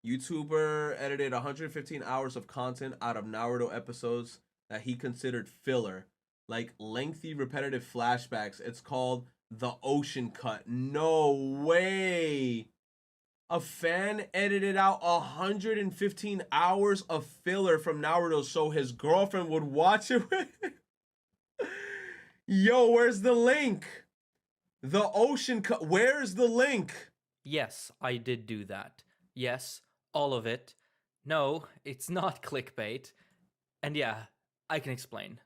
YouTuber edited 115 hours of content out of Naruto episodes that he considered filler, like lengthy, repetitive flashbacks. It's called the Ocean Cut. No way. A fan edited out 115 hours of filler from Naruto so his girlfriend would watch it. Yo, where's the link? The Ocean Cut. Where's the link? Yes, I did do that. Yes, all of it. No, it's not clickbait. And yeah, I can explain.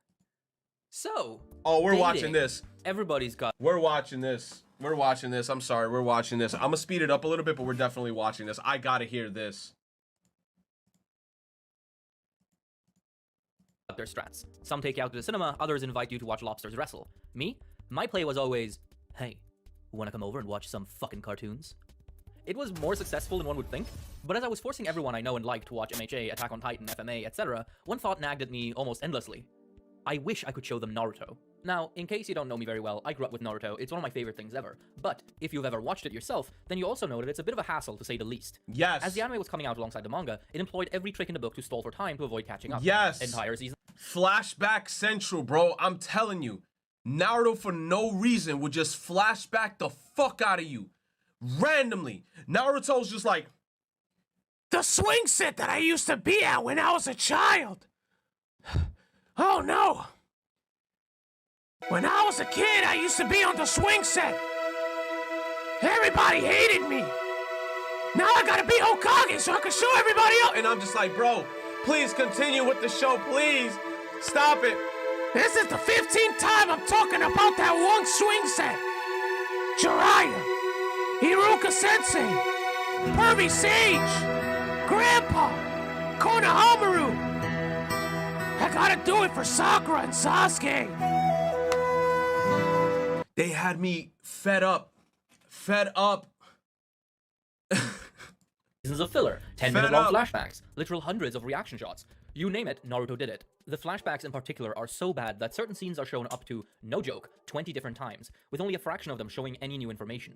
So, oh, we're dating. watching this. Everybody's got. We're watching this. We're watching this. I'm sorry, we're watching this. I'm gonna speed it up a little bit, but we're definitely watching this. I gotta hear this. Their strats. Some take you out to the cinema, others invite you to watch lobsters wrestle. Me? My play was always, hey, wanna come over and watch some fucking cartoons? It was more successful than one would think, but as I was forcing everyone I know and like to watch MHA, Attack on Titan, FMA, etc., one thought nagged at me almost endlessly. I wish I could show them Naruto. Now, in case you don't know me very well, I grew up with Naruto. It's one of my favorite things ever. But if you've ever watched it yourself, then you also know that it's a bit of a hassle, to say the least. Yes. As the anime was coming out alongside the manga, it employed every trick in the book to stall for time to avoid catching up. Yes. Entire season. Flashback Central, bro. I'm telling you. Naruto, for no reason, would just flashback the fuck out of you. Randomly. Naruto's just like, the swing set that I used to be at when I was a child. Oh no. When I was a kid, I used to be on the swing set. Everybody hated me. Now I gotta be Hokage so I can show everybody else. And I'm just like, bro, please continue with the show, please. Stop it. This is the 15th time I'm talking about that one swing set. Jiraiya, Hiruka Sensei, Pervy Sage, Grandpa, Konohamaru. I gotta do it for Sakura and Sasuke. They had me fed up. Fed up. Seasons of filler, 10-minute long flashbacks, literal hundreds of reaction shots. You name it, Naruto did it. The flashbacks in particular are so bad that certain scenes are shown up to, no joke, 20 different times, with only a fraction of them showing any new information.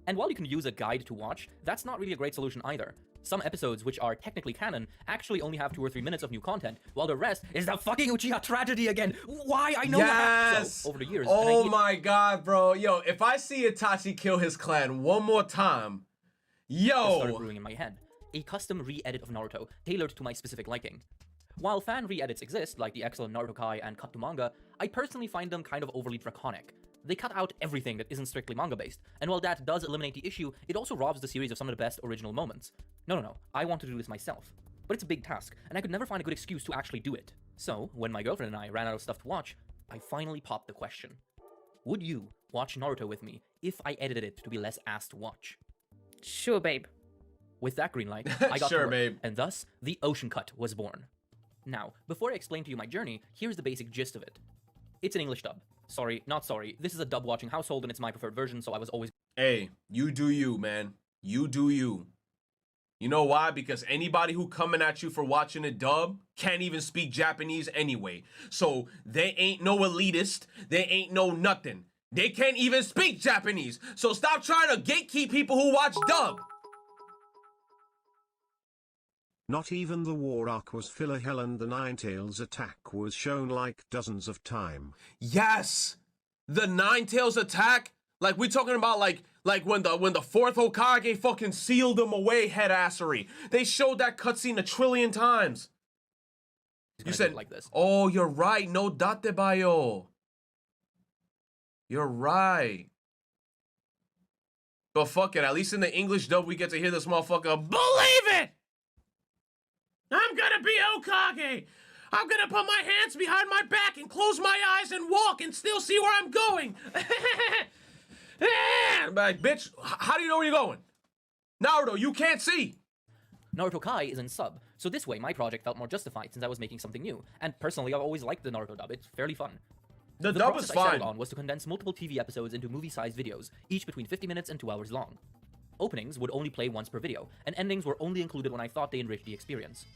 And while you can use a guide to watch, that's not really a great solution either. Some episodes, which are technically canon, actually only have 2 or 3 minutes of new content, while the rest is the fucking Uchiha tragedy again. Why? I know what happened. So, over the years... Oh my god, bro. Yo, if I see Itachi kill his clan one more time, yo! It started brewing in my head. A custom re-edit of Naruto, tailored to my specific liking. While fan re-edits exist, like the excellent Naruto Kai and cut to manga, I personally find them kind of overly draconic. They cut out everything that isn't strictly manga-based, and while that does eliminate the issue, it also robs the series of some of the best original moments. No, I want to do this myself. But it's a big task, and I could never find a good excuse to actually do it. So, when my girlfriend and I ran out of stuff to watch, I finally popped the question. Would you watch Naruto with me if I edited it to be less ass to watch? Sure, babe. With that green light, I got sure, to work, babe. And thus, the Ocean Cut was born. Now, before I explain to you my journey, here's the basic gist of it. It's an English dub. Sorry, not sorry. This is a dub-watching household, and it's my preferred version, so I was always... Hey, you do you, man. You do you. You know why? Because anybody who coming at you for watching a dub can't even speak Japanese anyway. So they ain't no elitist. They ain't no nothing. They can't even speak Japanese. So stop trying to gatekeep people who watch dub. Not even the war arc was filler. Hell, and the Ninetales attack was shown like dozens of times. Yes, the Ninetales attack. Like we talking about like when the fourth Hokage fucking sealed him away, headassery. They showed that cutscene a trillion times. You said like this. Oh, you're right. No datebayo. You're right. But fuck it. At least in the English dub, we get to hear this motherfucker believe it. I'm gonna be Hokage! I'm gonna put my hands behind my back and close my eyes and walk and still see where I'm going! I'm like, bitch, how do you know where you're going? Naruto, you can't see! Naruto Kai is in sub, so this way my project felt more justified since I was making something new. And personally, I've always liked the Naruto dub. It's fairly fun. The dub is process I fine. settled on was to condense multiple TV episodes into movie-sized videos, each between 50 minutes and 2 hours long. Openings would only play once per video, and endings were only included when I thought they enriched the experience.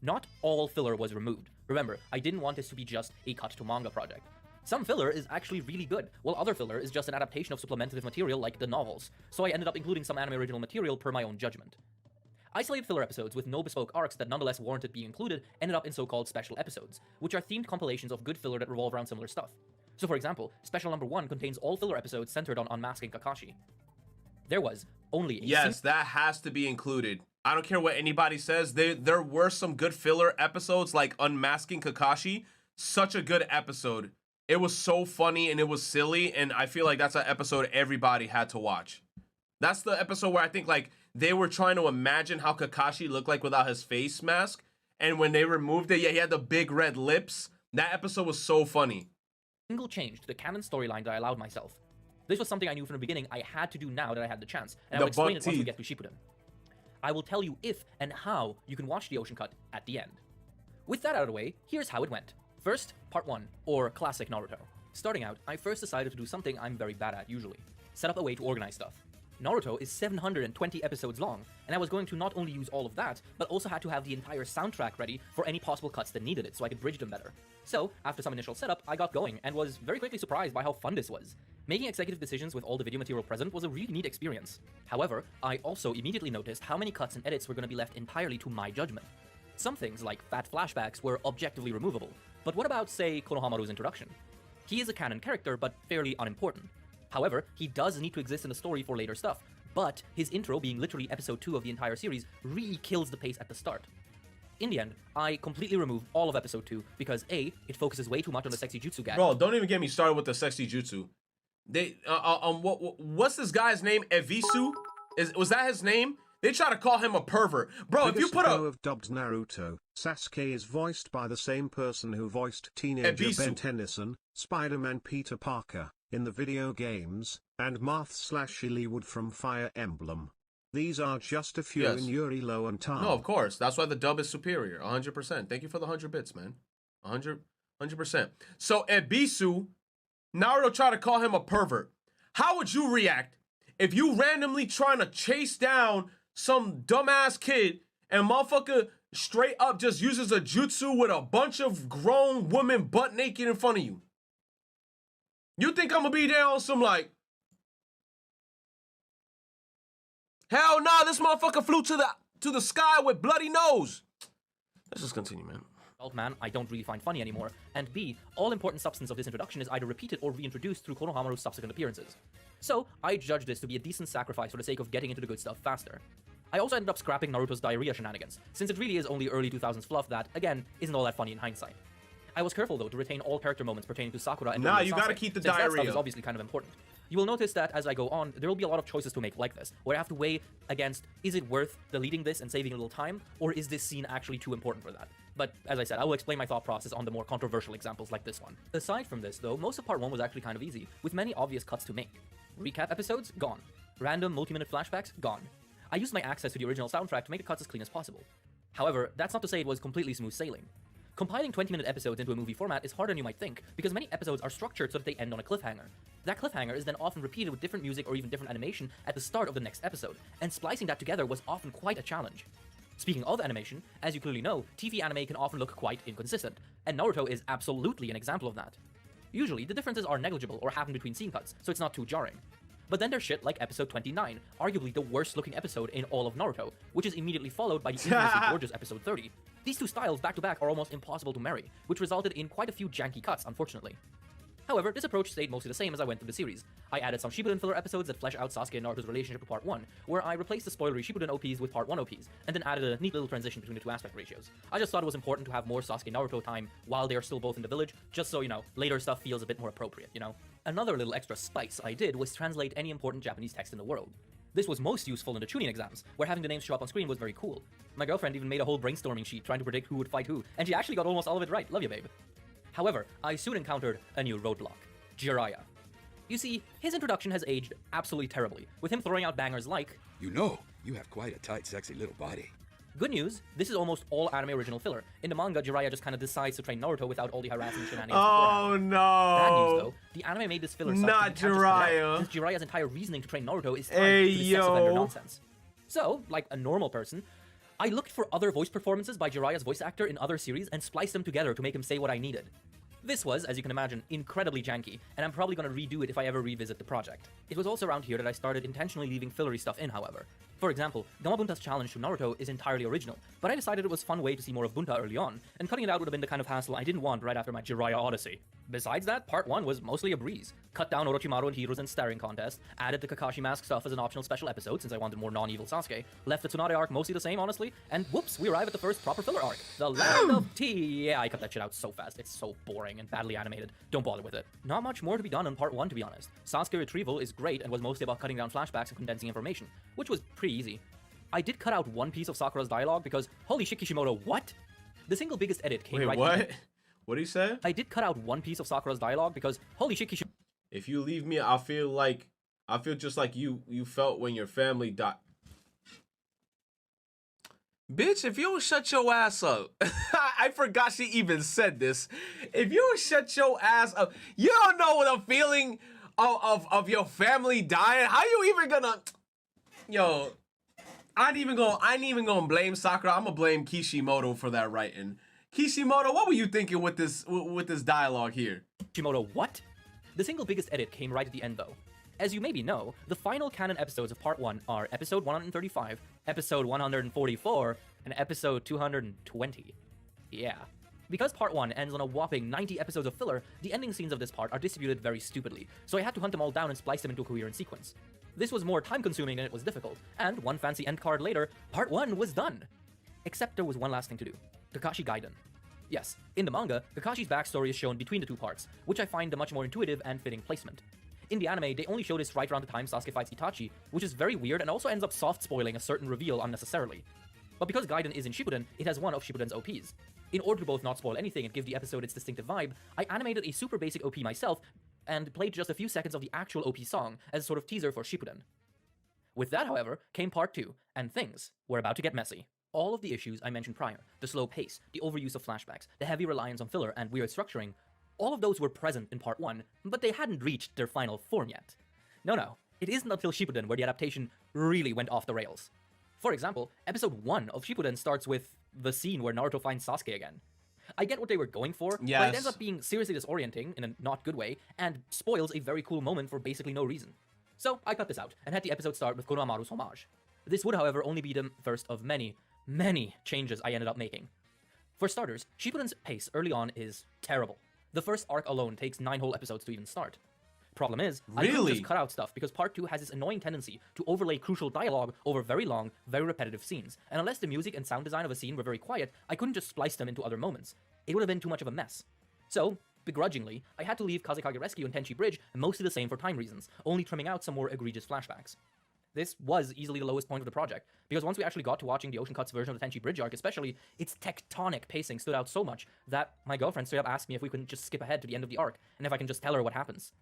Not all filler was removed. Remember, I didn't want this to be just a cut-to-manga project. Some filler is actually really good, while other filler is just an adaptation of supplementative material like the novels, so I ended up including some anime original material per my own judgment. Isolated filler episodes with no bespoke arcs that nonetheless warranted being included ended up in so-called special episodes, which are themed compilations of good filler that revolve around similar stuff. So for example, special number 1 contains all filler episodes centered on unmasking Kakashi. There was only a Yes, that has to be included. I don't care what anybody says. There were some good filler episodes like Unmasking Kakashi. Such a good episode. It was so funny and it was silly, and I feel like that's an episode everybody had to watch. That's the episode where I think like they were trying to imagine how Kakashi looked like without his face mask, and when they removed it, yeah, he had the big red lips. That episode was so funny. Single change to the canon storyline that I allowed myself. This was something I knew from the beginning I had to do now that I had the chance, and I'll explain it once we get to Shippuden. I will tell you if and how you can watch the Ocean Cut at the end. With that out of the way, here's how it went. First, Part 1, or Classic Naruto. Starting out, I first decided to do something I'm very bad at usually. Set up a way to organize stuff. Naruto is 720 episodes long, and I was going to not only use all of that, but also had to have the entire soundtrack ready for any possible cuts that needed it so I could bridge them better. So, after some initial setup, I got going, and was very quickly surprised by how fun this was. Making executive decisions with all the video material present was a really neat experience. However, I also immediately noticed how many cuts and edits were going to be left entirely to my judgment. Some things, like fat flashbacks, were objectively removable, but what about, say, Konohamaru's introduction? He is a canon character, but fairly unimportant. However, he does need to exist in the story for later stuff, but his intro, being literally episode 2 of the entire series, really kills the pace at the start. In the end, I completely removed all of episode 2 because A, it focuses way too much on the sexy jutsu gag. Bro, don't even get me started with the sexy jutsu. What's this guy's name? Evisu? Was that his name? They try to call him a pervert. Bro, if you put a... of dubbed Naruto, Sasuke is voiced by the same person who voiced teenager Ebisu. Ben Tennyson, Spider-Man Peter Parker, in the video games, and Marth/Lilywood from Fire Emblem. These are just a few in Yuri Lowenthal. No, of course. That's why the dub is superior. 100%. Thank you for the 100 bits, man. 100%. So, Ebisu, Naruto tried to call him a pervert. How would you react if you randomly trying to chase down some dumbass kid and motherfucker straight up just uses a jutsu with a bunch of grown women butt naked in front of you? You think I'm gonna be there on some like, hell nah, this motherfucker flew to the sky with bloody nose. Let's just continue, man. Old man, I don't really find funny anymore, and B, all important substance of this introduction is either repeated or reintroduced through Konohamaru's subsequent appearances. So, I judge this to be a decent sacrifice for the sake of getting into the good stuff faster. I also ended up scrapping Naruto's diarrhea shenanigans, since it really is only early 2000s fluff that, again, isn't all that funny in hindsight. I was careful though to retain all character moments pertaining to Sakura and Nah, you Sasuke, gotta keep the since that stuff diarrhea. is obviously kind of important. You will notice that as I go on, there will be a lot of choices to make like this, where I have to weigh against, is it worth deleting this and saving a little time, or is this scene actually too important for that? But as I said, I will explain my thought process on the more controversial examples like this one. Aside from this though, most of part 1 was actually kind of easy, with many obvious cuts to make. Recap episodes? Gone. Random multi-minute flashbacks? Gone. I used my access to the original soundtrack to make the cuts as clean as possible. However, that's not to say it was completely smooth sailing. Compiling 20-minute episodes into a movie format is harder than you might think, because many episodes are structured so that they end on a cliffhanger. That cliffhanger is then often repeated with different music or even different animation at the start of the next episode, and splicing that together was often quite a challenge. Speaking of animation, as you clearly know, TV anime can often look quite inconsistent, and Naruto is absolutely an example of that. Usually, the differences are negligible or happen between scene cuts, so it's not too jarring. But then there's shit like episode 29, arguably the worst looking episode in all of Naruto, which is immediately followed by the infamously gorgeous episode 30. These two styles back to back are almost impossible to marry, which resulted in quite a few janky cuts, unfortunately. However, this approach stayed mostly the same as I went through the series. I added some Shippuden filler episodes that flesh out Sasuke and Naruto's relationship to Part 1, where I replaced the spoilery Shippuden OPs with Part 1 OPs, and then added a neat little transition between the two aspect ratios. I just thought it was important to have more Sasuke Naruto time while they are still both in the village, just so, later stuff feels a bit more appropriate, Another little extra spice I did was translate any important Japanese text in the world. This was most useful in the Chunin exams, where having the names show up on screen was very cool. My girlfriend even made a whole brainstorming sheet trying to predict who would fight who, and she actually got almost all of it right. Love you, babe. However, I soon encountered a new roadblock. Jiraiya. You see, his introduction has aged absolutely terribly, with him throwing out bangers like, You know, you have quite a tight, sexy little body. Good news, this is almost all anime original filler. In the manga, Jiraiya just kind of decides to train Naruto without all the harassment shenanigans beforehand. no. Bad news though, the anime made this filler suck Not because you can't just cut it out, Jiraiya. since Jiraiya's entire reasoning to train Naruto is tied Hey, to the sex offender yo. nonsense. So, like a normal person, I looked for other voice performances by Jiraiya's voice actor in other series and spliced them together to make him say what I needed. This was, as you can imagine, incredibly janky, and I'm probably going to redo it if I ever revisit the project. It was also around here that I started intentionally leaving fillery stuff in, however. For example, Gamabunta's challenge to Naruto is entirely original, but I decided it was a fun way to see more of Bunta early on, and cutting it out would have been the kind of hassle I didn't want right after my Jiraiya Odyssey. Besides that, part 1 was mostly a breeze. Cut down Orochimaru and Hiruzen's staring contest, added the Kakashi mask stuff as an optional special episode since I wanted more non-evil Sasuke, left the Tsunade arc mostly the same, honestly, and whoops, we arrive at the first proper filler arc, the Land of Tea. Yeah, I cut that shit out so fast, it's so boring and badly animated. Don't bother with it. Not much more to be done in part 1, to be honest. Sasuke retrieval is great and was mostly about cutting down flashbacks and condensing information, which was pretty easy. I did cut out one piece of Sakura's dialogue because, holy shit, Kishimoto, what? The single biggest edit came right what? What did he say? I did cut out one piece of Sakura's dialogue because, holy shit, Kishimoto. If you leave me, I feel just like you felt when your family died. Bitch, if you don't shut your ass up. I forgot she even said this. If you don't shut your ass up, you don't know what the feeling of your family dying. How you even gonna... Yo, I ain't even gonna blame Sakura. I'm gonna blame Kishimoto for that writing. Kishimoto, what were you thinking with this dialogue here? Kishimoto, what? The single biggest edit came right at the end, though. As you maybe know, the final canon episodes of Part 1 are Episode 135, Episode 144, and Episode 220. Yeah. Because Part 1 ends on a whopping 90 episodes of filler, the ending scenes of this part are distributed very stupidly, so I had to hunt them all down and splice them into a coherent sequence. This was more time-consuming than it was difficult, and one fancy end card later, Part 1 was done. Except there was one last thing to do. Kakashi Gaiden. Yes, in the manga, Kakashi's backstory is shown between the two parts, which I find a much more intuitive and fitting placement. In the anime, they only show this right around the time Sasuke fights Itachi, which is very weird and also ends up soft-spoiling a certain reveal unnecessarily. But because Gaiden is in Shippuden, it has one of Shippuden's OPs. In order to both not spoil anything and give the episode its distinctive vibe, I animated a super basic OP myself and played just a few seconds of the actual OP song as a sort of teaser for Shippuden. With that, however, came Part 2, and things were about to get messy. All of the issues I mentioned prior, the slow pace, the overuse of flashbacks, the heavy reliance on filler, and weird structuring, all of those were present in Part 1, but they hadn't reached their final form yet. No, it isn't until Shippuden where the adaptation really went off the rails. For example, Episode 1 of Shippuden starts with the scene where Naruto finds Sasuke again. I get what they were going for, yes, but it ends up being seriously disorienting in a not good way, and spoils a very cool moment for basically no reason. So I cut this out, and had the episode start with Konohamaru's homage. This would, however, only be the first of many changes I ended up making. For starters, Shippuden's pace early on is terrible. The first arc alone takes 9 whole episodes to even start. Problem is, I couldn't just cut out stuff because Part 2 has this annoying tendency to overlay crucial dialogue over very long, very repetitive scenes, and unless the music and sound design of a scene were very quiet, I couldn't just splice them into other moments. It would have been too much of a mess. So, begrudgingly, I had to leave Kazekage Rescue and Tenchi Bridge mostly the same for time reasons, only trimming out some more egregious flashbacks. This was easily the lowest point of the project, because once we actually got to watching the Ocean Cuts version of the Tenchi Bridge arc especially, its tectonic pacing stood out so much that my girlfriend straight up asked me if we couldn't just skip ahead to the end of the arc, and if I can just tell her what happens.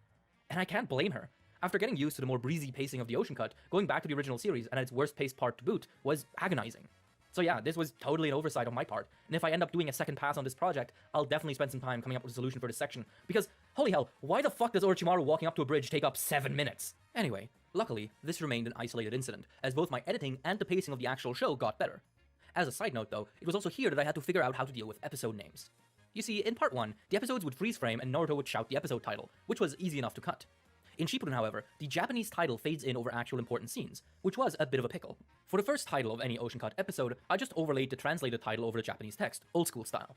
And I can't blame her. After getting used to the more breezy pacing of the Ocean Cut, going back to the original series and its worst paced part to boot was agonizing. So yeah, this was totally an oversight on my part, and if I end up doing a second pass on this project, I'll definitely spend some time coming up with a solution for this section, because, holy hell, why the fuck does Orochimaru walking up to a bridge take up 7 minutes? Anyway, luckily, this remained an isolated incident, as both my editing and the pacing of the actual show got better. As a side note though, it was also here that I had to figure out how to deal with episode names. You see, in Part 1, the episodes would freeze frame and Naruto would shout the episode title, which was easy enough to cut. In Shippuden, however, the Japanese title fades in over actual important scenes, which was a bit of a pickle. For the first title of any Ocean Cut episode, I just overlaid the translated title over the Japanese text, old school style.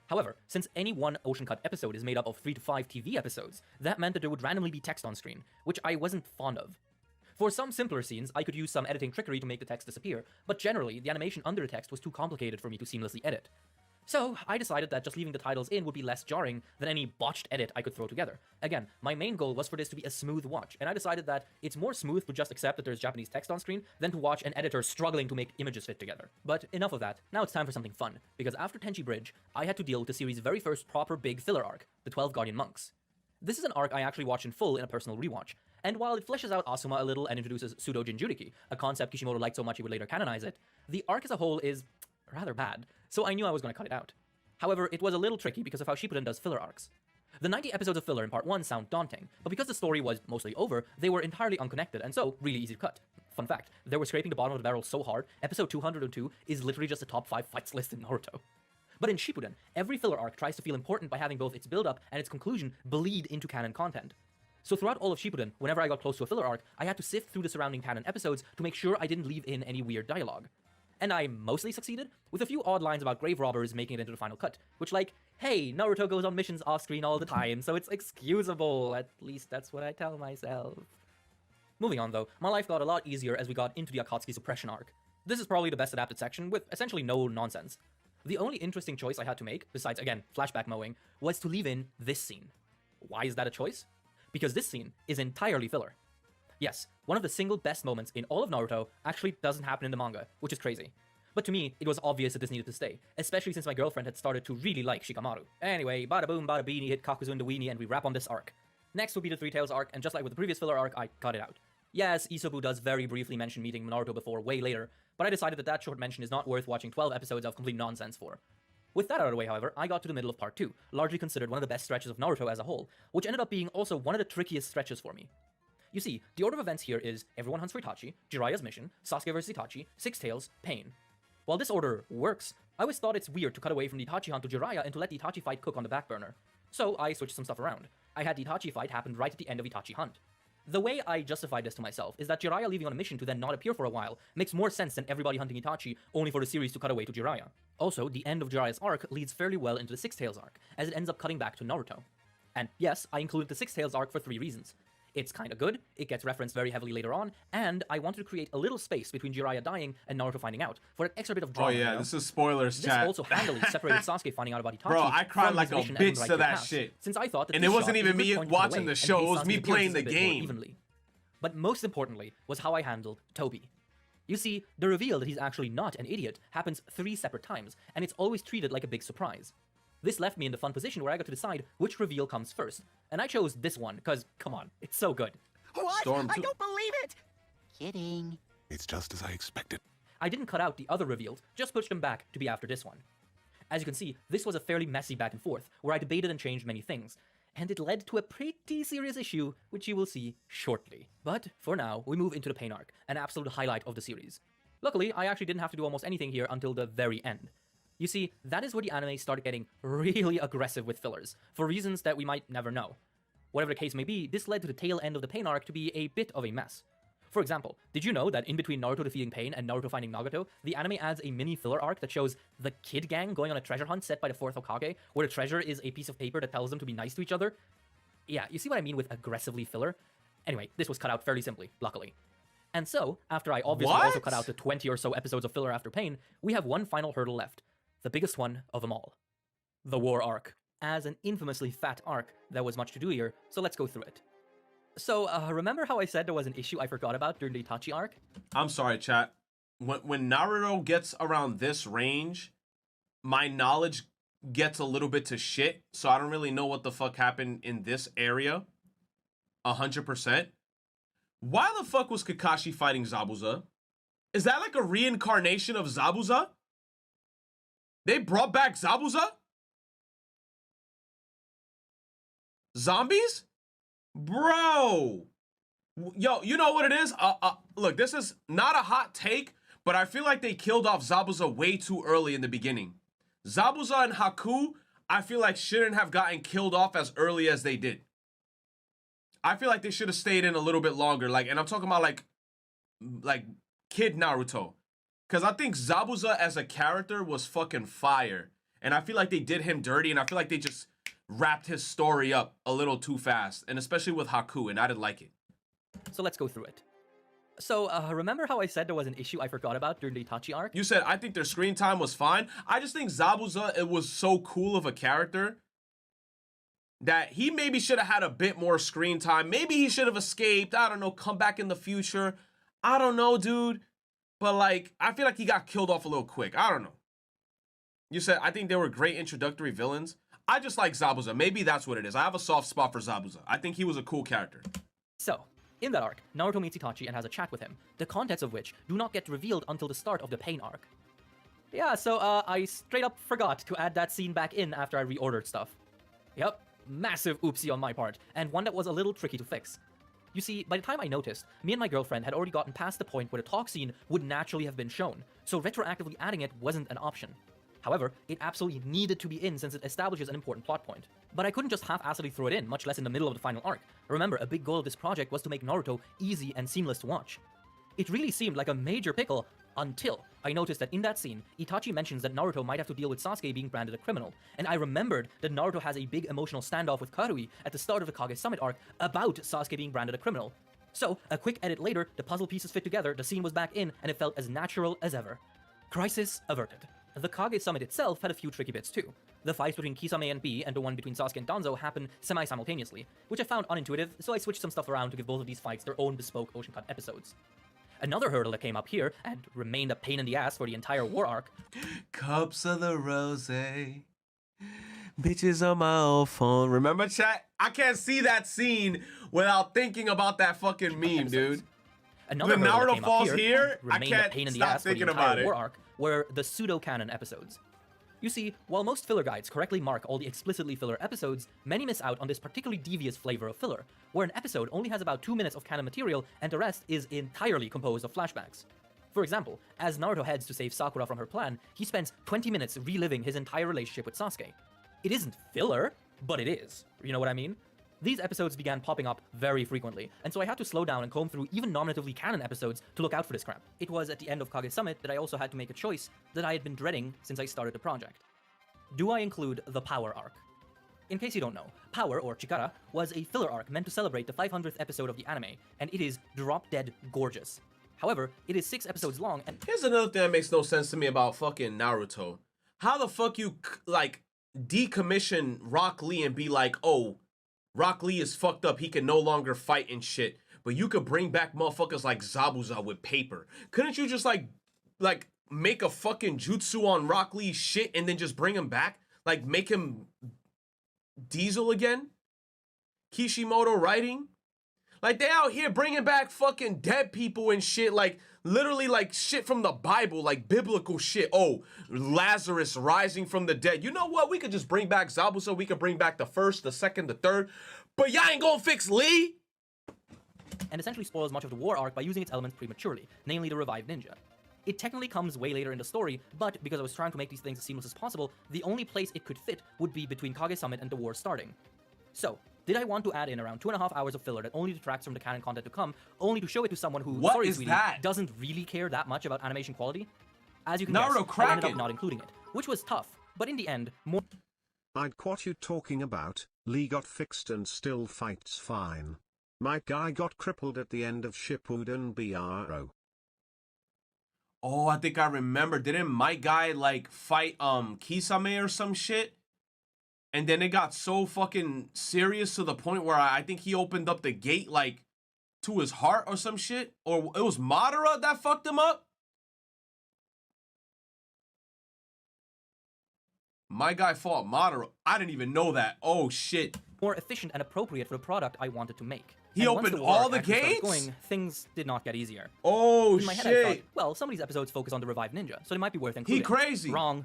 However, since any one Ocean Cut episode is made up of 3 to 5 TV episodes, that meant that there would randomly be text on screen, which I wasn't fond of. For some simpler scenes, I could use some editing trickery to make the text disappear, but generally, the animation under the text was too complicated for me to seamlessly edit. So, I decided that just leaving the titles in would be less jarring than any botched edit I could throw together. Again, my main goal was for this to be a smooth watch, and I decided that it's more smooth to just accept that there's Japanese text on screen than to watch an editor struggling to make images fit together. But enough of that, now it's time for something fun, because after Tenchi Bridge, I had to deal with the series' very first proper big filler arc, the 12 Guardian Monks. This is an arc I actually watched in full in a personal rewatch, and while it fleshes out Asuma a little and introduces Pseudo Jinchuriki, a concept Kishimoto liked so much he would later canonize it, the arc as a whole is rather bad, so I knew I was going to cut it out. However, it was a little tricky because of how Shippuden does filler arcs. The 90 episodes of filler in Part 1 sound daunting, but because the story was mostly over, they were entirely unconnected and so really easy to cut. Fun fact, they were scraping the bottom of the barrel so hard, episode 202 is literally just a top 5 fights list in Naruto. But in Shippuden, every filler arc tries to feel important by having both its build-up and its conclusion bleed into canon content. So throughout all of Shippuden, whenever I got close to a filler arc, I had to sift through the surrounding canon episodes to make sure I didn't leave in any weird dialogue. And I mostly succeeded, with a few odd lines about grave robbers making it into the final cut, which like, hey, Naruto goes on missions off-screen all the time, so it's excusable, at least that's what I tell myself. Moving on though, my life got a lot easier as we got into the Akatsuki suppression arc. This is probably the best adapted section, with essentially no nonsense. The only interesting choice I had to make, besides again, flashback mowing, was to leave in this scene. Why is that a choice? Because this scene is entirely filler. Yes, one of the single best moments in all of Naruto actually doesn't happen in the manga, which is crazy. But to me, it was obvious that this needed to stay, especially since my girlfriend had started to really like Shikamaru. Anyway, bada boom, bada beanie, hit Kakuzu in the weenie, and we wrap on this arc. Next would be the Three Tails arc, and just like with the previous filler arc, I cut it out. Yes, Isobu does very briefly mention meeting Naruto before way later, but I decided that that short mention is not worth watching 12 episodes of complete nonsense for. With that out of the way, however, I got to the middle of part 2, largely considered one of the best stretches of Naruto as a whole, which ended up being also one of the trickiest stretches for me. You see, the order of events here is everyone hunts for Itachi, Jiraiya's mission, Sasuke vs Itachi, Six Tails, Pain. While this order works, I always thought it's weird to cut away from the Itachi hunt to Jiraiya and to let the Itachi fight cook on the back burner. So I switched some stuff around. I had the Itachi fight happen right at the end of Itachi hunt. The way I justified this to myself is that Jiraiya leaving on a mission to then not appear for a while makes more sense than everybody hunting Itachi only for the series to cut away to Jiraiya. Also, the end of Jiraiya's arc leads fairly well into the Six Tails arc, as it ends up cutting back to Naruto. And yes, I included the Six Tails arc for 3 reasons. It's kinda good, it gets referenced very heavily later on, and I wanted to create a little space between Jiraiya dying and Naruto finding out, for an extra bit of drama. Oh yeah, this is spoilers, chat. This also handily separated Sasuke finding out about Itachi. Bro, I cried from like his a mission ending bitch right to the that past, shit. Since I thought that And this it wasn't shot is a even good me point to cut watching away the and show, pay it was Sasuke's me playing appearances the a bit more game. evenly. But most importantly was how I handled Toby. You see, the reveal that he's actually not an idiot happens 3 separate times, and it's always treated like a big surprise. This left me in the fun position where I got to decide which reveal comes first, and I chose this one, because, come on, it's so good. What? Storm I two- don't believe it! Kidding. It's just as I expected. I didn't cut out the other reveals, just pushed them back to be after this one. As you can see, this was a fairly messy back and forth, where I debated and changed many things, and it led to a pretty serious issue, which you will see shortly. But for now, we move into the Pain arc, an absolute highlight of the series. Luckily, I actually didn't have to do almost anything here until the very end. You see, that is where the anime started getting really aggressive with fillers, for reasons that we might never know. Whatever the case may be, this led to the tail end of the Pain arc to be a bit of a mess. For example, did you know that in between Naruto defeating Pain and Naruto finding Nagato, the anime adds a mini filler arc that shows the Kid Gang going on a treasure hunt set by the 4th Hokage, where the treasure is a piece of paper that tells them to be nice to each other? Yeah, you see what I mean with aggressively filler? Anyway, this was cut out fairly simply, luckily. And so, after I obviously also cut out the 20 or so episodes of filler after Pain, we have one final hurdle left. The biggest one of them all. The War arc. As an infamously fat arc, there was much to do here, so let's go through it. So, remember how I said there was an issue I forgot about during the Itachi arc? I'm sorry, chat. When Naruto gets around this range, my knowledge gets a little bit to shit, so I don't really know what the fuck happened in this area. 100%. Why the fuck was Kakashi fighting Zabuza? Is that like a reincarnation of Zabuza? They brought back Zabuza? Zombies? Bro! Yo, you know what it is? Look, this is not a hot take, but I feel like they killed off Zabuza way too early in the beginning. Zabuza and Haku, I feel like shouldn't have gotten killed off as early as they did. I feel like they should have stayed in a little bit longer. Like, and I'm talking about like kid Naruto. Because I think Zabuza as a character was fucking fire. And I feel like they did him dirty, and I feel like they just wrapped his story up a little too fast. And especially with Haku, and I didn't like it. So let's go through it. So, remember how I said there was an issue I forgot about during the Itachi arc? You said, I think their screen time was fine. I just think Zabuza, it was so cool of a character that he maybe should have had a bit more screen time. Maybe he should have escaped. I don't know, come back in the future. I don't know, dude. But, like, I feel like he got killed off a little quick. I don't know. You said, I think they were great introductory villains. I just like Zabuza. Maybe that's what it is. I have a soft spot for Zabuza. I think he was a cool character. So, in that arc, Naruto meets Itachi and has a chat with him, the contents of which do not get revealed until the start of the Pain arc. Yeah, so I straight up forgot to add that scene back in after I reordered stuff. Yep, massive oopsie on my part, and one that was a little tricky to fix. You see, by the time I noticed, me and my girlfriend had already gotten past the point where the talk scene would naturally have been shown, so retroactively adding it wasn't an option. However, it absolutely needed to be in since it establishes an important plot point. But I couldn't just half-assedly throw it in, much less in the middle of the final arc. Remember, a big goal of this project was to make Naruto easy and seamless to watch. It really seemed like a major pickle until I noticed that in that scene, Itachi mentions that Naruto might have to deal with Sasuke being branded a criminal, and I remembered that Naruto has a big emotional standoff with Karui at the start of the Kage Summit arc about Sasuke being branded a criminal. So, a quick edit later, the puzzle pieces fit together, the scene was back in, and it felt as natural as ever. Crisis averted. The Kage Summit itself had a few tricky bits too. The fights between Kisame and Bee and the one between Sasuke and Danzo happened semi-simultaneously, which I found unintuitive, so I switched some stuff around to give both of these fights their own bespoke Ocean Cut episodes. Another hurdle that came up here, and remained a pain in the ass for the entire war arc. Cups of the rose, bitches on my old phone. Remember, chat? I can't see that scene without thinking about that fucking meme, dude. Another when hurdle that Naruto came falls up here, I remained a can't pain in the stop ass for the thinking entire about it. war arc were the pseudo-canon episodes. You see, while most filler guides correctly mark all the explicitly filler episodes, many miss out on this particularly devious flavor of filler, where an episode only has about 2 minutes of canon material and the rest is entirely composed of flashbacks. For example, as Naruto heads to save Sakura from her plan, he spends 20 minutes reliving his entire relationship with Sasuke. It isn't filler, but it is. You know what I mean? These episodes began popping up very frequently, and so I had to slow down and comb through even nominatively canon episodes to look out for this crap. It was at the end of Kage Summit that I also had to make a choice that I had been dreading since I started the project. Do I include the Power arc? In case you don't know, Power, or Chikara, was a filler arc meant to celebrate the 500th episode of the anime, and it is drop-dead gorgeous. However, it is 6 episodes long, and Here's another thing that makes no sense to me about fucking Naruto. How the fuck you, like, decommission Rock Lee and be like, oh, Rock Lee is fucked up, he can no longer fight and shit, but you could bring back motherfuckers like Zabuza with paper. Couldn't you just, like, make a fucking jutsu on Rock Lee's shit and then just bring him back? Like, make him Diesel again? Kishimoto writing? Like, they out here bringing back fucking dead people and shit, like, literally, like, shit from the Bible, like, biblical shit. Oh, Lazarus rising from the dead. You know what? We could just bring back Zabuza. We could bring back the first, the second, the third. But y'all ain't gonna fix Lee? and essentially spoils much of the war arc by using its elements prematurely, namely the revived ninja. It technically comes way later in the story, but because I was trying to make these things as seamless as possible, the only place it could fit would be between Kage Summit and the war starting. So, did I want to add in around 2.5 hours of filler that only detracts from the canon content to come, only to show it to someone who, What sorry is sweetie, that? doesn't really care that much about animation quality? As you can Naruto guess, I ended Kraken. up not including it, which was tough, but in the end, more I'd what you talking about, Lee got fixed and still fights fine. My guy got crippled at the end of Shippuden bro. Oh, I think I remember. Didn't my guy, like, fight, Kisame or some shit? And then it got so fucking serious to the point where I think he opened up the gate, like, to his heart or some shit? Or it was Madara that fucked him up? My guy fought Madara. I didn't even know that. Oh, shit. more efficient and appropriate for the product I wanted to make. He And once opened the war all the actually started gates? Going, things did not get easier. Oh, In my head, I thought, shit. well, some of these episodes focus on the revived ninja, so they might be worth He including. crazy. Wrong.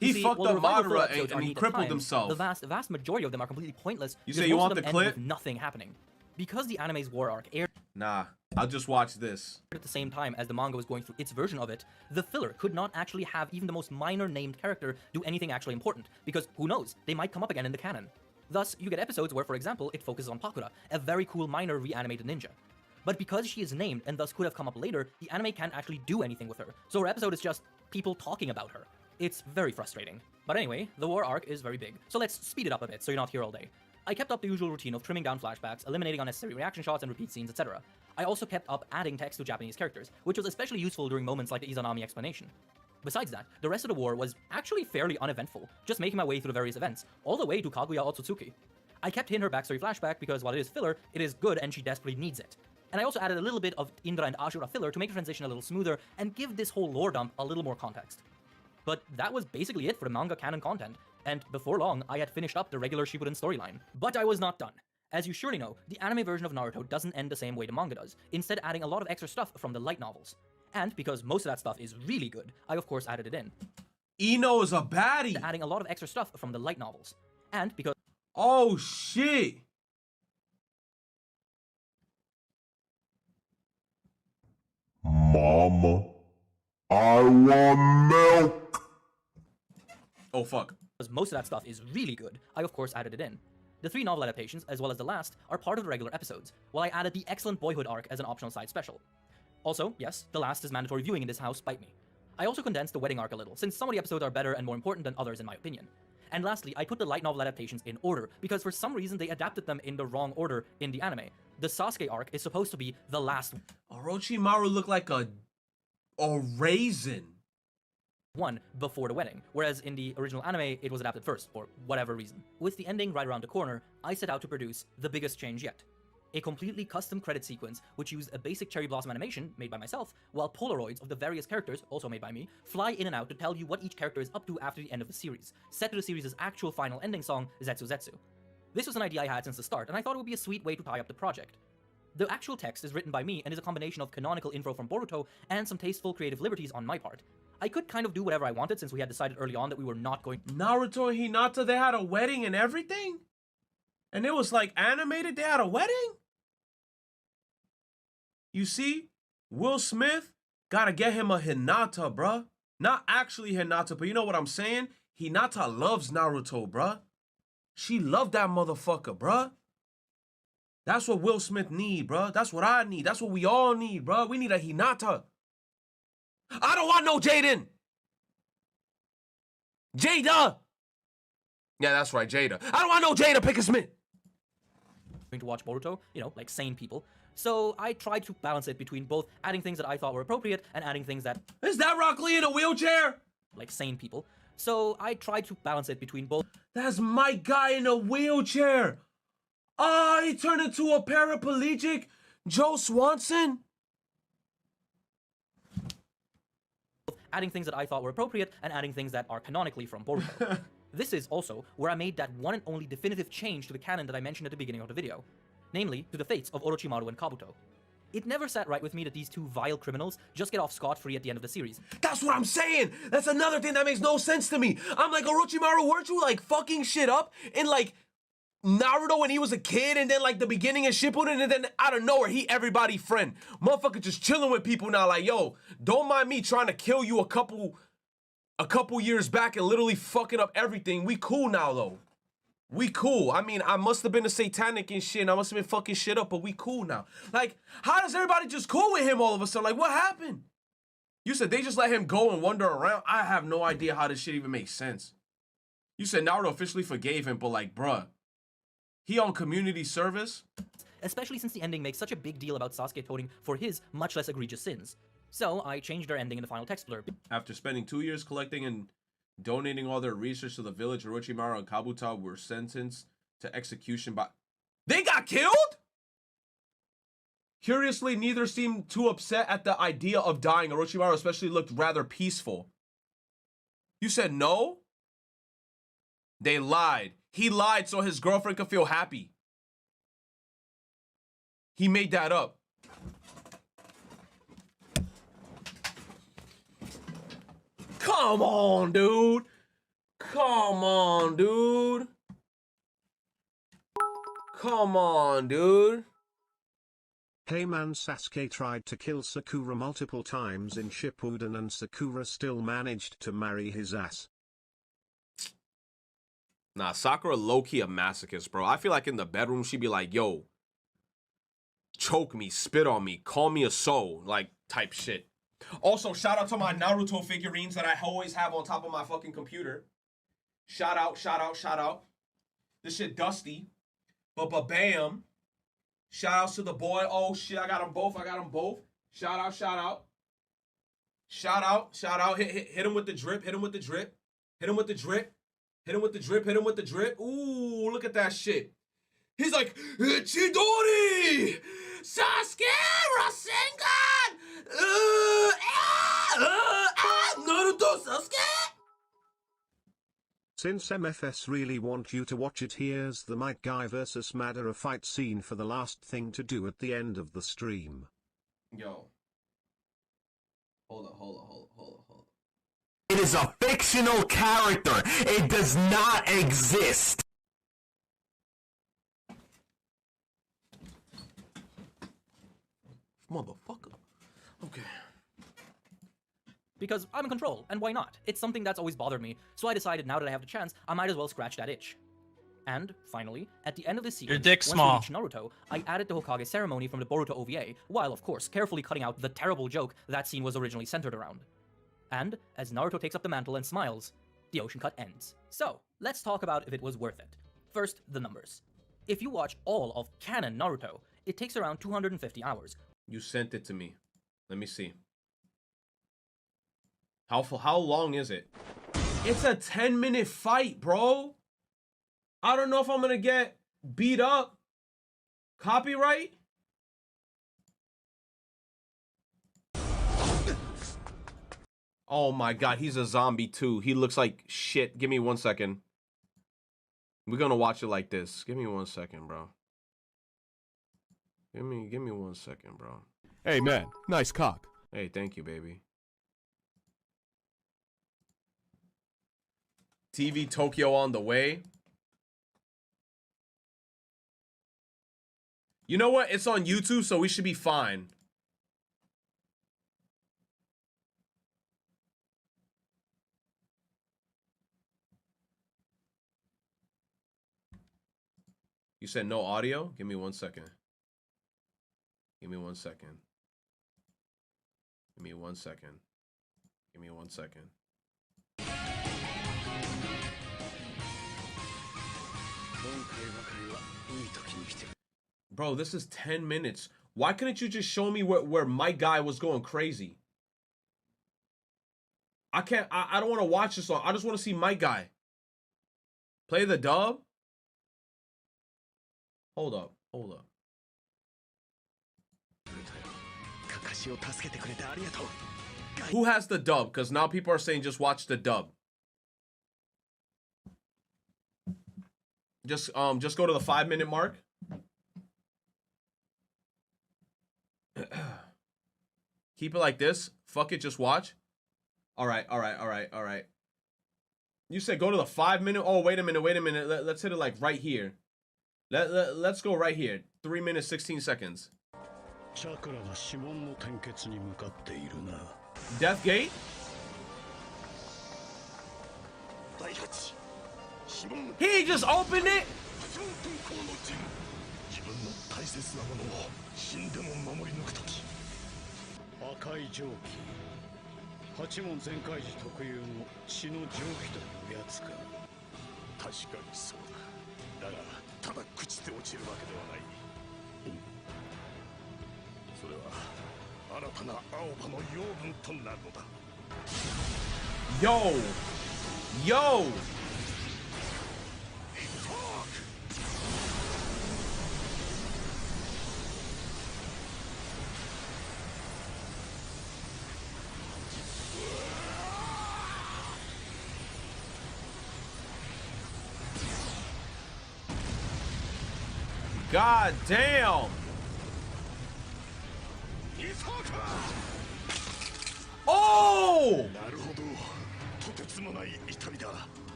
He You see, fucked while the up revival filler Madara episodes and are he neat at crippled times, himself. The vast majority of them are completely pointless. You because say you most want of them the end clip? with nothing happening. Because the anime's war arc aired Nah, I'll just watch this. at the same time as the manga was going through its version of it, the filler could not actually have even the most minor named character do anything actually important, because who knows, they might come up again in the canon. Thus, you get episodes where, for example, it focuses on Pakura, a very cool minor reanimated ninja. But because she is named and thus could have come up later, the anime can't actually do anything with her, so her episode is just people talking about her. It's very frustrating. But anyway, the war arc is very big, so let's speed it up a bit so you're not here all day. I kept up the usual routine of trimming down flashbacks, eliminating unnecessary reaction shots and repeat scenes, etc. I also kept up adding text to Japanese characters, which was especially useful during moments like the Izanami explanation. Besides that, the rest of the war was actually fairly uneventful, just making my way through the various events, all the way to Kaguya Otsutsuki. I kept in her backstory flashback because while it is filler, it is good and she desperately needs it. And I also added a little bit of Indra and Ashura filler to make the transition a little smoother and give this whole lore dump a little more context. But that was basically it for the manga canon content, and before long, I had finished up the regular Shippuden storyline. But I was not done. As you surely know, the anime version of Naruto doesn't end the same way the manga does, instead adding a lot of extra stuff from the light novels. And because most of that stuff is really good, I of course added it in. Ino is a baddie. Adding a lot of extra stuff from the light novels. And because Oh, shit. Mama, I want milk. Oh, fuck. because most of that stuff is really good, I of course added it in. The 3 novel adaptations, as well as the last, are part of the regular episodes, while I added the excellent Boyhood arc as an optional side special. Also, yes, the last is mandatory viewing in this house, bite me. I also condensed the wedding arc a little, since some of the episodes are better and more important than others in my opinion. And lastly, I put the light novel adaptations in order, because for some reason they adapted them in the wrong order in the anime. The Sasuke arc is supposed to be the last Orochimaru looked like a raisin. one before the wedding, whereas in the original anime, it was adapted first, for whatever reason. With the ending right around the corner, I set out to produce the biggest change yet. A completely custom credit sequence, which used a basic cherry blossom animation made by myself, while Polaroids of the various characters, also made by me, fly in and out to tell you what each character is up to after the end of the series, set to the series' actual final ending song, Zetsu Zetsu. This was an idea I had since the start, and I thought it would be a sweet way to tie up the project. The actual text is written by me and is a combination of canonical info from Boruto and some tasteful creative liberties on my part. I could kind of do whatever I wanted since we had decided early on that we were not going. Naruto and Hinata, they had a wedding and everything? And it was like animated, they had a wedding? You see, Will Smith gotta get him a Hinata, bruh. Not actually Hinata, but you know what I'm saying? Hinata loves Naruto, bruh. She loved that motherfucker, bruh. That's what Will Smith need, bruh. That's what I need. That's what we all need, bruh. We need a Hinata. I don't want no Jaden. Jada. Yeah, that's right, Jada. I don't want no Jada Pinkett Smith. To watch Boruto, you know, like sane people. So I tried to balance it between both adding things that I thought were appropriate and adding things that, Is that Rock Lee in a wheelchair? like sane people. So I tried to balance it between both. That's my guy in a wheelchair. Ah, he turned into a paraplegic Joe Swanson. Adding things that I thought were appropriate and adding things that are canonically from Boruto. This is also where I made that one and only definitive change to the canon that I mentioned at the beginning of the video, namely to the fates of Orochimaru and Kabuto. It never sat right with me that these two vile criminals just get off scot-free at the end of the series. That's what I'm saying. That's another thing that makes no sense to me. I'm like, Orochimaru, weren't you like fucking shit up in like Naruto when he was a kid, and then like the beginning of Shippuden, and then out of nowhere he everybody friend. Motherfucker just chilling with people now, like, yo, don't mind me trying to kill you a couple years back and literally fucking up everything. We cool now though. We cool. I mean, I must have been a satanic and shit, and I must have been fucking shit up, but we cool now. Like, how does everybody just cool with him all of a sudden? Like, what happened? You said they just let him go and wander around? I have no idea how this shit even makes sense. You said Naruto officially forgave him, but like, bruh, he on community service? Especially since the ending makes such a big deal about Sasuke atoning for his much less egregious sins. So I changed their ending in the final text blurb. After spending 2 years collecting and donating all their research to the village, Orochimaru and Kabuto were sentenced to execution by... They got killed?! Curiously, neither seemed too upset at the idea of dying. Orochimaru especially looked rather peaceful. You said no? They lied. He lied so his girlfriend could feel happy. He made that up. Come on, dude. Come on, dude. Come on, dude. Hey man, Sasuke tried to kill Sakura multiple times in Shippuden and Sakura still managed to marry his ass. Nah, Sakura low-key a masochist, bro. I feel like in the bedroom, she'd be like, yo, choke me, spit on me, call me a soul, like, type shit. Also, shout out to my Naruto figurines that I always have on top of my fucking computer. Shout out, shout out, shout out. This shit dusty. But bam. Shout outs to the boy. Oh shit, I got them both. I got them both. Shout out, shout out. Shout out, shout out. Hit him with the drip. Hit him with the drip. Hit him with the drip. Hit him with the drip. Hit him with the drip. Ooh, look at that shit. He's like, Chidori! Sasuke! Rasengan! Naruto Sasuke! Since MFS really want you to watch it, here's the Might Guy vs Madara fight scene for the last thing to do at the end of the stream. Yo. Hold on. It is a fictional character. It does not exist. Motherfucker. Okay. because I'm in control, and why not? It's something that's always bothered me, so I decided now that I have the chance, I might as well scratch that itch. And, finally, at the end of this sequence, dick's once small. we reach Naruto, I added the Hokage ceremony from the Boruto OVA, while, of course, carefully cutting out the terrible joke that scene was originally centered around. And, as Naruto takes up the mantle and smiles, the ocean cut ends. So, let's talk about if it was worth it. First, the numbers. If you watch all of canon Naruto, it takes around 250 hours. You sent it to me. Let me see. How long is it? It's a 10-minute fight, bro. I don't know if I'm gonna get beat up. Copyright? Oh my god, he's a zombie too. He looks like shit. Give me 1 second. We're gonna watch it like this. Give me 1 second, bro. Give me 1 second, bro. Hey man, nice cock. Hey, thank you, baby. TV Tokyo on the way. You know what? It's on YouTube, so we should be fine. You said no audio? Give me 1 second. Give me 1 second. Give me 1 second. Give me 1 second. Bro, this is 10 minutes. Why couldn't you just show me where my guy was going crazy? I don't want to watch this song. I just want to see my guy. Play the dub? Hold up. Who has the dub? Because now people are saying just watch the dub. Just go to the 5-minute mark. Keep it like this. Fuck it, just watch. All right. You said go to the 5-minute. Oh, wait a minute. Let's hit it like right here. Let's go right here. 3 minutes, 16 seconds. Death Gate? He just opened it? Yo! God damn! Oh!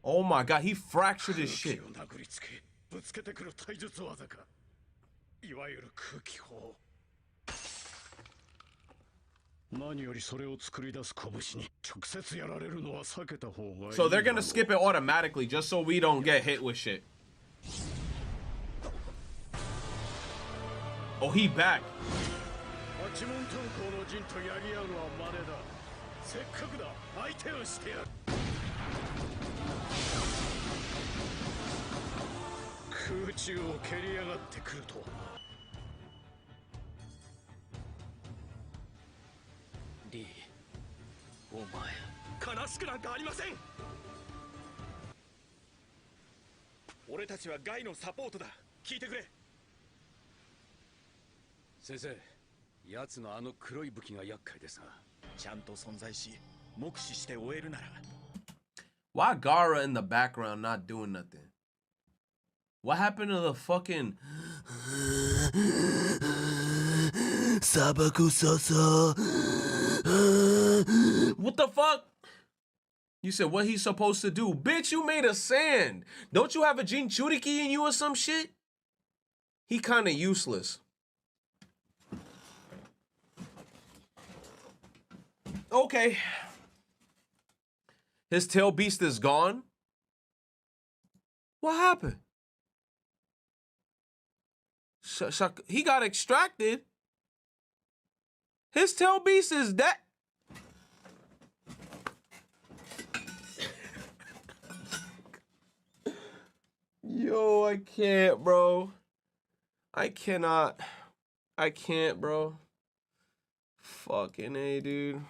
Oh my god, he fractured his shit. So they're gonna skip it automatically just so we don't get hit with shit. Oh, he back. Why Gara in the background not doing nothing? What happened to the fucking Sabaku Sasa? What the fuck? You said what he's supposed to do. Bitch, you made of sand. Don't you have a Jinchuriki in you or some shit? He kind of useless. Okay. His tail beast is gone. What happened? He got extracted. His tail beast is dead. Yo, I can't, bro. I cannot. I can't, bro. Fucking A, dude.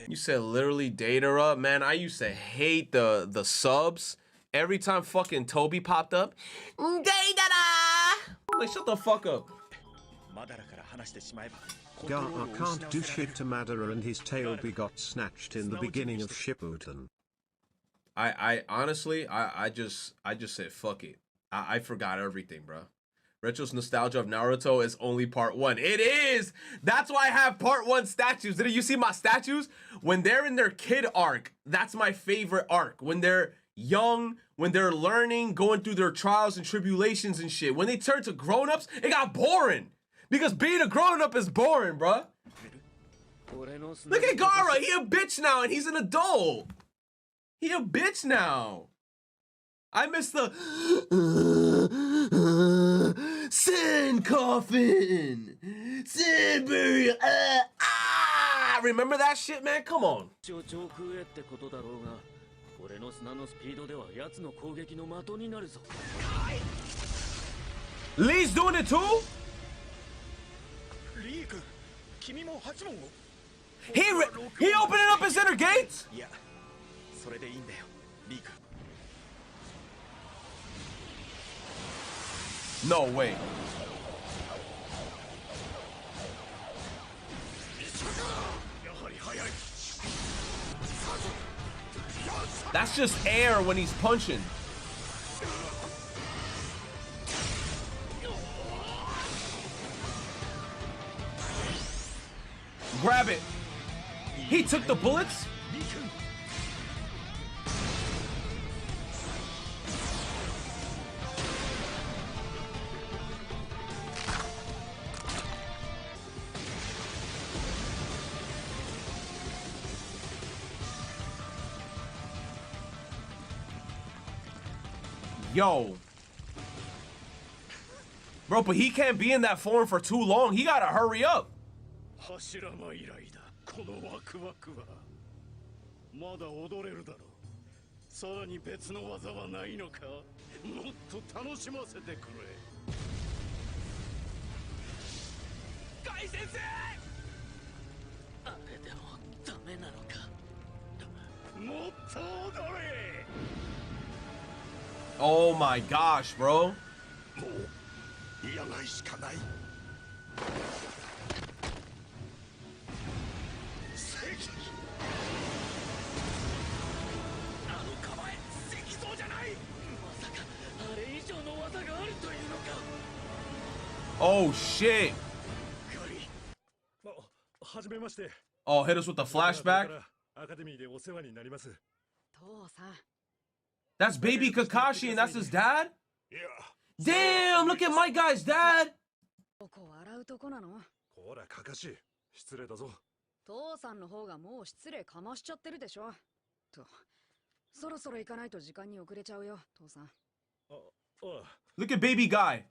You said literally data up, man. I used to hate the subs. Every time fucking Toby popped up, like shut the fuck up. Gar can't do shit to Madara and his tail got snatched in the beginning of Shippuden. I honestly, I just said fuck it. I forgot everything, bro. Retro's nostalgia of Naruto is only part 1. It is! That's why I have part 1 statues. Did you see my statues? When they're in their kid arc, that's my favorite arc. When they're young, when they're learning, going through their trials and tribulations and shit. When they turn to grown-ups, it got boring. Because being a grown-up is boring, bro. Look at Gaara, he a bitch now and he's an adult. He a bitch now. I miss the Sin Coffin, Sin Burial. Remember that shit, man? Come on. Lee's doing it too? He opening up his inner gates? No way. That's just air when he's punching. Grab it. He took the bullets? Yo. Bro, but he can't be in that form for too long. He gotta hurry up. Oh my gosh, bro. Oh shit. Oh, hit us with the flashback. That's baby Kakashi and that's his dad? Damn, look at my guy's dad. Look at baby guy.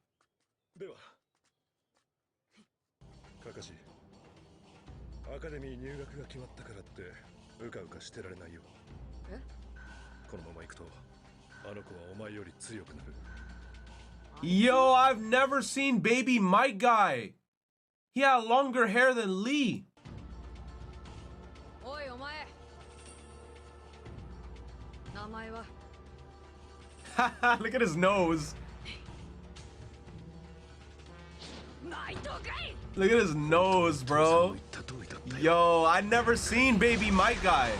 Yo, I've never seen baby Mike guy. He had longer hair than Lee. Look at his nose. Look at his nose, bro. Yo, I never seen baby Mike guy.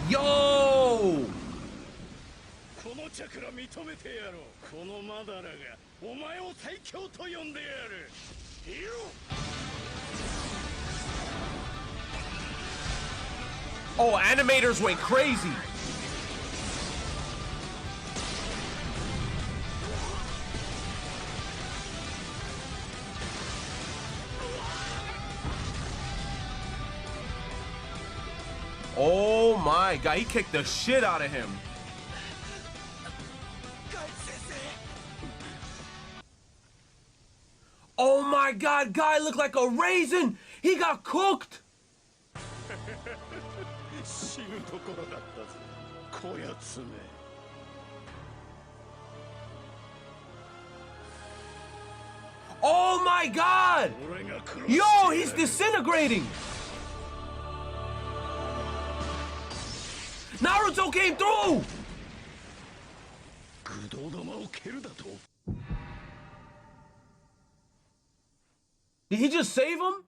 Yo! Oh, animators went crazy. my god, he kicked the shit out of him. Oh my god, guy looked like a raisin. He got cooked. Oh my god! Yo, he's disintegrating! Naruto came through! Did he just save him?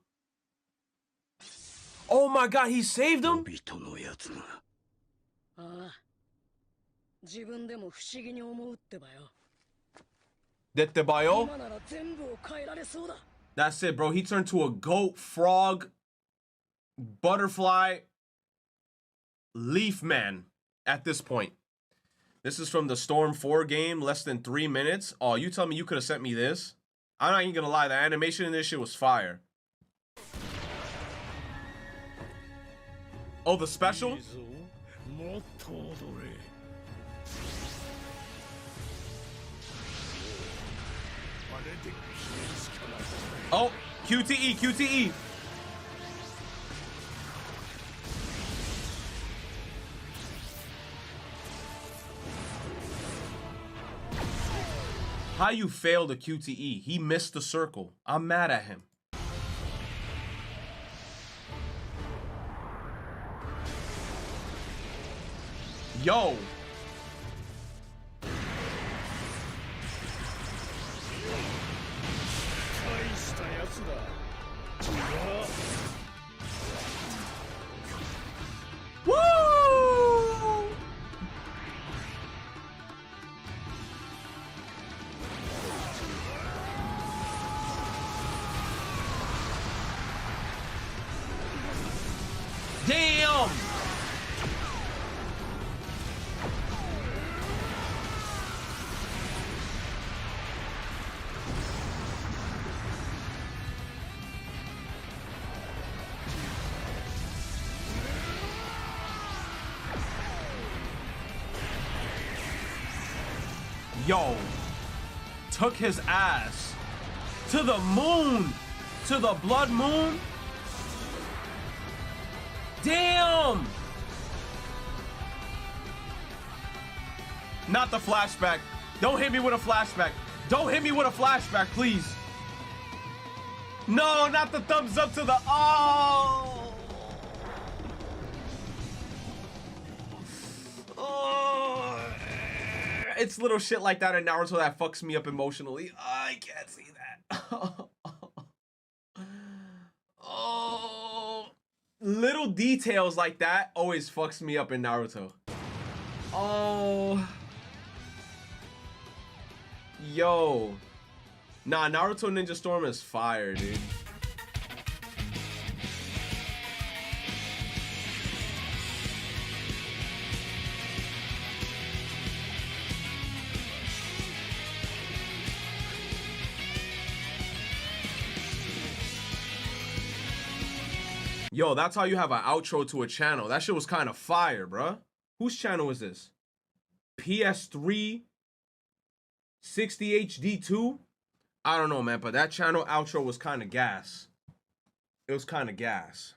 Oh my god, he saved him? ああ、自分でも不思議に思うってばよ。 Dettebayo? 今なら全部を変えられそうだ。 That's it, bro. He turned to a goat, frog, butterfly, leaf man at this point. This is from the Storm 4 game, less than 3 minutes. Oh, you tell me you could have sent me this? I'm not even gonna lie, the animation in this shit was fire. Oh, the special? Oh, QTE, QTE. How you failed a QTE? He missed the circle. I'm mad at him. Yo. Woo! Damn! Yo, took his ass to the moon, to the blood moon. Damn! Not the flashback. Don't hit me with a flashback. Don't hit me with a flashback, please. No, not the thumbs up to the... Oh! Oh! It's little shit like that in Naruto that fucks me up emotionally. I can't see that. Oh. Little details like that always fucks me up in Naruto. Oh. Yo. Nah, Naruto Ninja Storm is fire, dude. Yo, that's how you have an outro to a channel. That shit was kind of fire, bruh. Whose channel is this? PS3 60HD2? I don't know, man, but that channel outro was kind of gas. It was kind of gas.